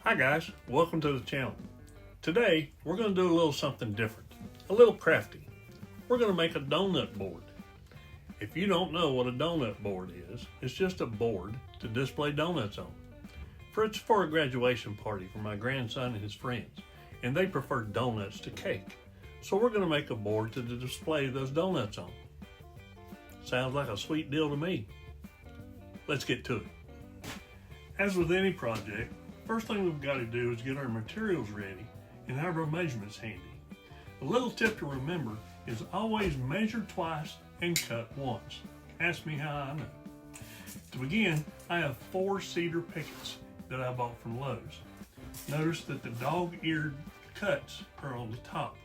Hi guys, welcome to the channel. Today we're going to do a little something different, a little crafty. We're going to make a donut board. If you don't know what a donut board is, it's just a board to display donuts on. It's for a graduation party for my grandson and his friends, and they prefer donuts to cake. So we're going to make a board to display those donuts on. Sounds like a sweet deal to me. Let's get to it. As with any project, first thing we've got to do is get our materials ready and have our measurements handy. A little tip to remember is always measure twice and cut once. Ask me how I know. To begin, I have 4 cedar pickets that I bought from Lowe's. Notice that the dog-eared cuts are on the top.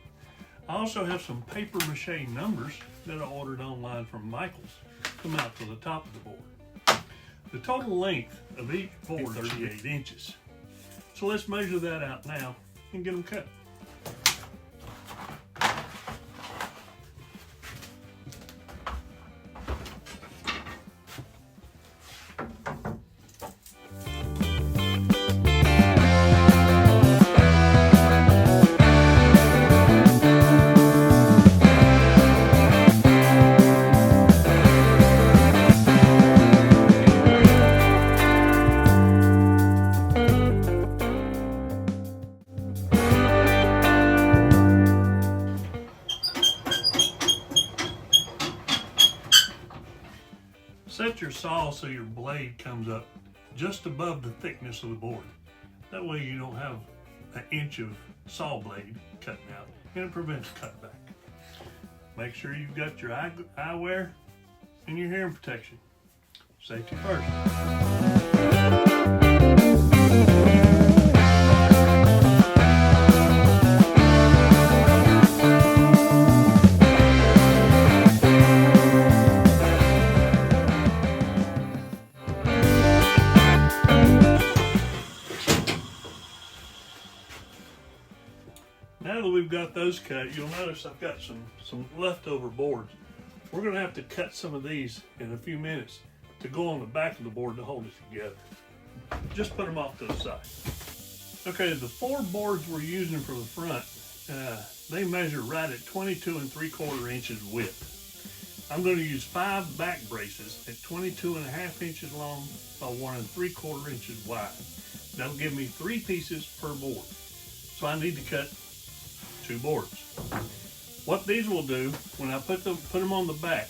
I also have some paper mache numbers that I ordered online from Michael's to mount to the top of the board. The total length of each board is 38 inches. So let's measure that out now and get them cut. Set your saw so your blade comes up just above the thickness of the board. That way you don't have an inch of saw blade cutting out, and it prevents cutback. Make sure you've got your eyewear and your hearing protection. Safety first. Now that we've got those cut, you'll notice I've got some leftover boards. We're going to have to cut some of these in a few minutes to go on the back of the board to hold it together. Just put them off to the side. Okay, the 4 boards we're using for the front, they measure right at 22 3/4 inches width. I'm going to use 5 back braces at 22 1/2 inches long by 1 3/4 inches wide. That'll give me 3 pieces per board. So I need to cut 2 boards. What these will do, when I put them on the back,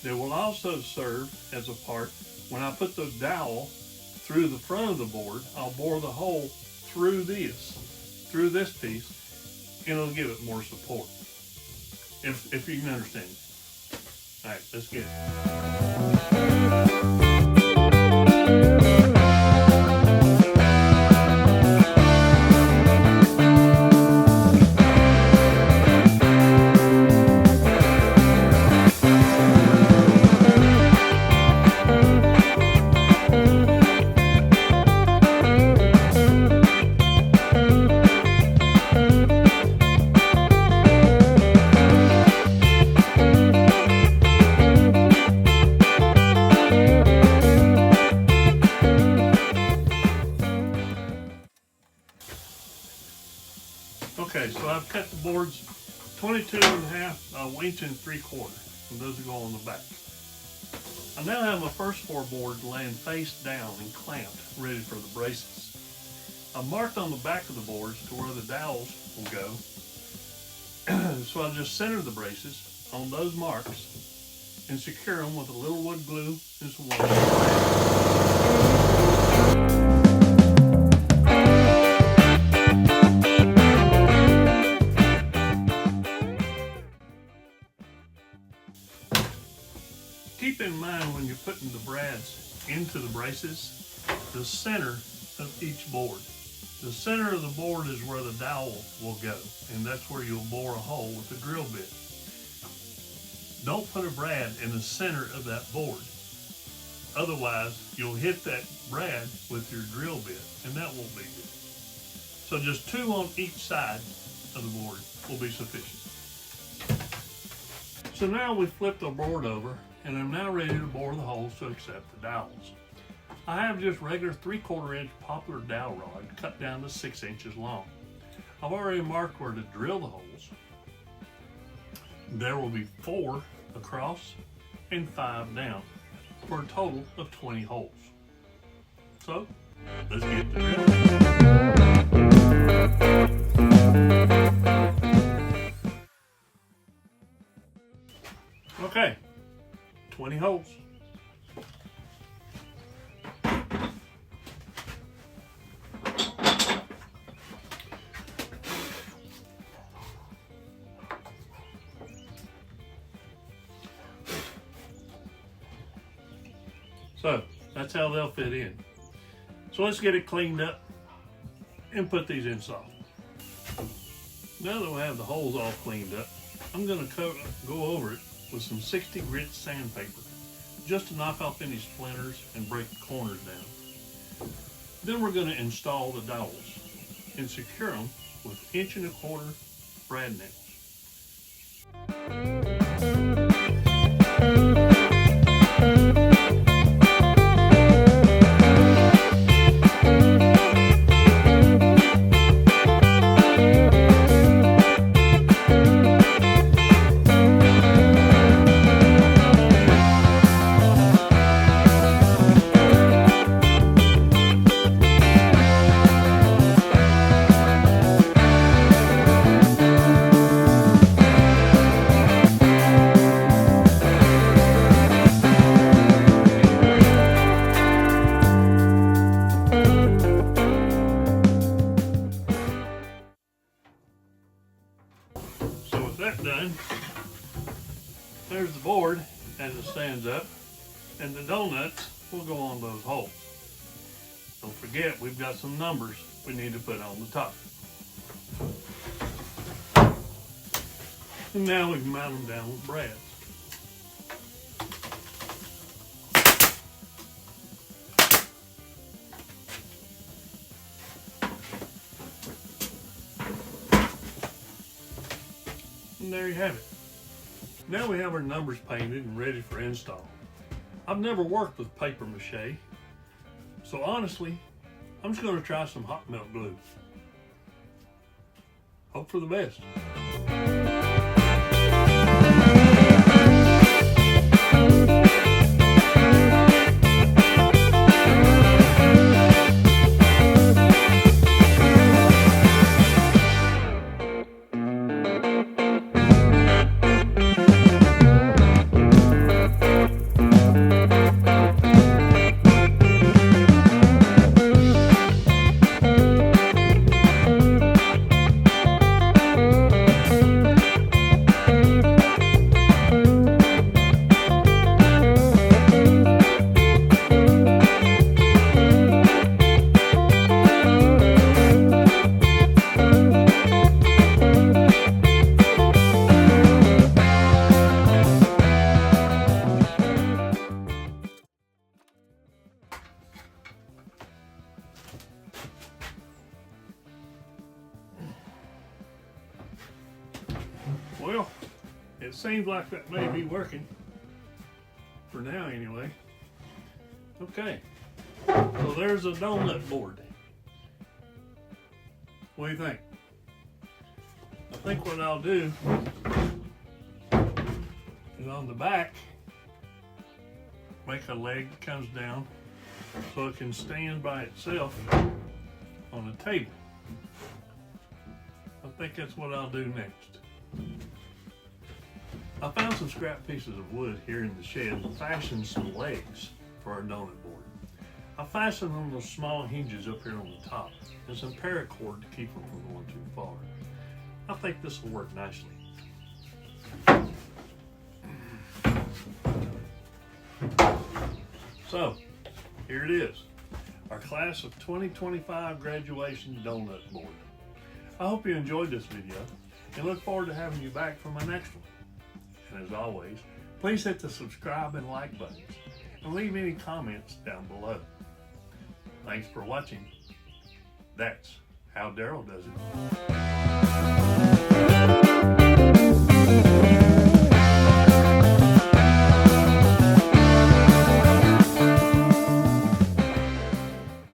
they will also serve as a part. When I put the dowel through the front of the board, I'll bore the hole through this piece, and it'll give it more support. If you can understand it. All right, let's get it. Okay, so I've cut the boards 22 1/2 by 1 3/4, and those will go on the back. I now have my first 4 boards laying face down and clamped, ready for the braces. I've marked on the back of the boards to where the dowels will go. So I'll just center the braces on those marks and secure them with a little wood glue and some water. Keep in mind when you're putting the brads into the braces, the center of each board. The center of the board is where the dowel will go, and that's where you'll bore a hole with the drill bit. Don't put a brad in the center of that board. Otherwise, you'll hit that brad with your drill bit, and that won't be good. So just 2 on each side of the board will be sufficient. So now we've flipped the board over, and I'm now ready to bore the holes to accept the dowels. I have just regular 3/4 inch poplar dowel rod cut down to 6 inches long. I've already marked where to drill the holes. There will be 4 across and 5 down for a total of 20 holes. So let's get to drilling. Okay, 20 holes. So that's how they'll fit in. So let's get it cleaned up and put these in soft. Now that we have the holes all cleaned up, I'm going to go over it with some 60 grit sandpaper just to knock off any splinters and break the corners down. Then we're going to install the dowels and secure them with 1¼ inch brad nails. That done, there's the board as it stands up, and the donuts will go on those holes. Don't forget, we've got some numbers we need to put on the top. And now we can mount them down with brads. And there you have it. Now we have our numbers painted and ready for install. I've never worked with paper mache, so honestly, I'm just going to try some hot melt glue. Hope for the best. Well, it seems like that may be working. For now, anyway. Okay, so there's a donut board. What do you think? I think what I'll do is on the back, make a leg that comes down so it can stand by itself on a table. I think that's what I'll do next. I found some scrap pieces of wood here in the shed and fashioned some legs for our donut board. I fastened on those small hinges up here on the top and some paracord to keep them from going too far. I think this will work nicely. So, here it is, our class of 2025 graduation donut board. I hope you enjoyed this video and look forward to having you back for my next one. And as always, please hit the subscribe and like buttons and leave any comments down below. Thanks for watching. That's how Daryl does it.